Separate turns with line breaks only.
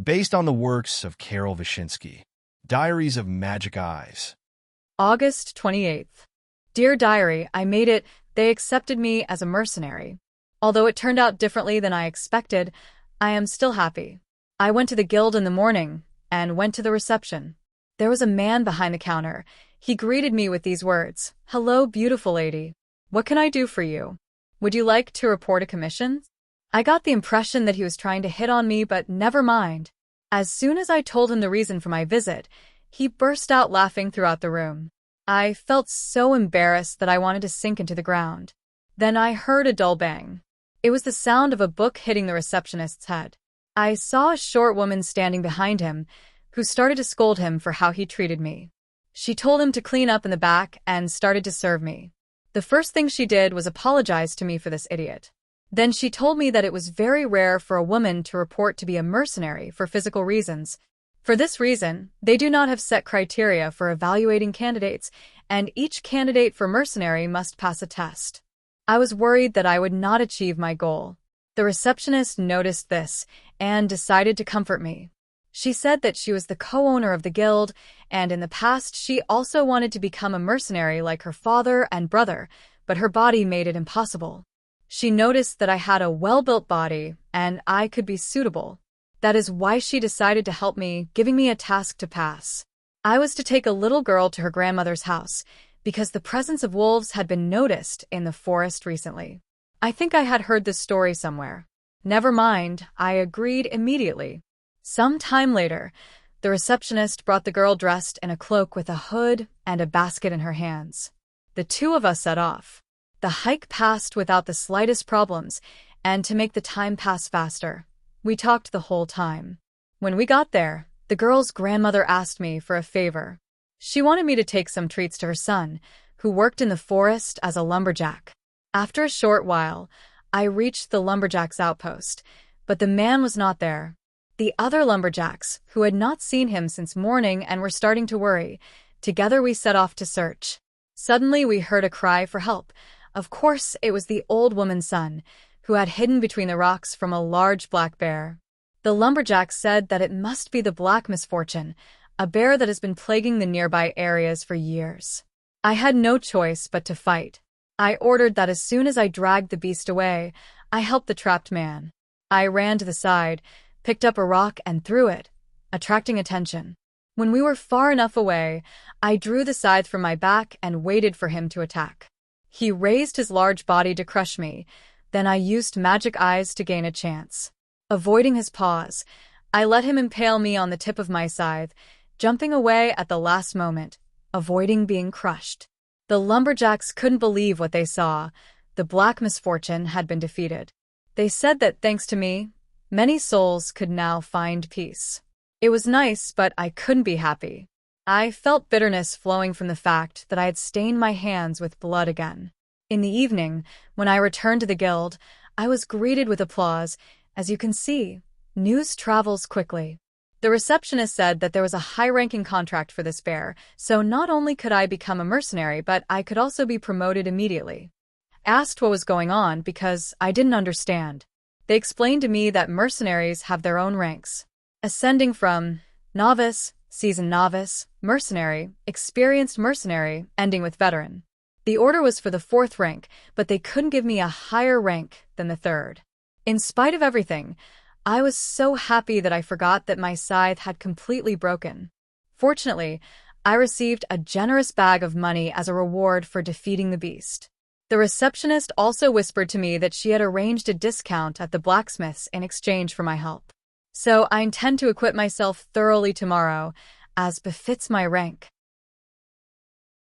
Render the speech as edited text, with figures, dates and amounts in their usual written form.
based on the works of Karol Wyszyński. Diaries of Magic Eyes.
August 28th. Dear Diary, I made it. They accepted me as a mercenary. Although it turned out differently than I expected, I am still happy. I went to the guild in the morning and went to the reception. There was a man behind the counter. He greeted me with these words, "Hello, beautiful lady. What can I do for you? Would you like to report a commission?" I got the impression that he was trying to hit on me, but never mind. As soon as I told him the reason for my visit, he burst out laughing throughout the room. I felt so embarrassed that I wanted to sink into the ground. Then I heard a dull bang. It was the sound of a book hitting the receptionist's head. I saw a short woman standing behind him, who started to scold him for how he treated me. She told him to clean up in the back and started to serve me. The first thing she did was apologize to me for this idiot. Then she told me that it was very rare for a woman to report to be a mercenary for physical reasons. For this reason, they do not have set criteria for evaluating candidates, and each candidate for mercenary must pass a test. I was worried that I would not achieve my goal. The receptionist noticed this and decided to comfort me. She said that she was the co-owner of the guild, and in the past she also wanted to become a mercenary like her father and brother, but her body made it impossible. She noticed that I had a well-built body and I could be suitable. That is why she decided to help me, giving me a task to pass. I was to take a little girl to her grandmother's house because the presence of wolves had been noticed in the forest recently. I think I had heard this story somewhere. Never mind, I agreed immediately. Some time later, the receptionist brought the girl dressed in a cloak with a hood and a basket in her hands. The two of us set off. The hike passed without the slightest problems, and to make the time pass faster, we talked the whole time. When we got there, the girl's grandmother asked me for a favor. She wanted me to take some treats to her son, who worked in the forest as a lumberjack. After a short while, I reached the lumberjack's outpost, but the man was not there. The other lumberjacks, who had not seen him since morning and were starting to worry, together we set off to search. Suddenly we heard a cry for help. Of course, it was the old woman's son, who had hidden between the rocks from a large black bear. The lumberjacks said that it must be the black misfortune, a bear that has been plaguing the nearby areas for years. I had no choice but to fight. I ordered that as soon as I dragged the beast away, I helped the trapped man. I ran to the side, picked up a rock and threw it, attracting attention. When we were far enough away, I drew the scythe from my back and waited for him to attack. He raised his large body to crush me, then I used magic eyes to gain a chance. Avoiding his paws, I let him impale me on the tip of my scythe, jumping away at the last moment, avoiding being crushed. The lumberjacks couldn't believe what they saw. The black misfortune had been defeated. They said that thanks to me, many souls could now find peace. It was nice, but I couldn't be happy. I felt bitterness flowing from the fact that I had stained my hands with blood again. In the evening, when I returned to the guild, I was greeted with applause. As you can see, news travels quickly. The receptionist said that there was a high-ranking contract for this bear, so not only could I become a mercenary, but I could also be promoted immediately. I asked what was going on because I didn't understand. They explained to me that mercenaries have their own ranks, ascending from novice, seasoned novice, mercenary, experienced mercenary, ending with veteran. The order was for the 4th rank, but they couldn't give me a higher rank than the 3rd. In spite of everything, I was so happy that I forgot that my scythe had completely broken. Fortunately, I received a generous bag of money as a reward for defeating the beast. The receptionist also whispered to me that she had arranged a discount at the blacksmith's in exchange for my help. So I intend to equip myself thoroughly tomorrow, as befits my rank.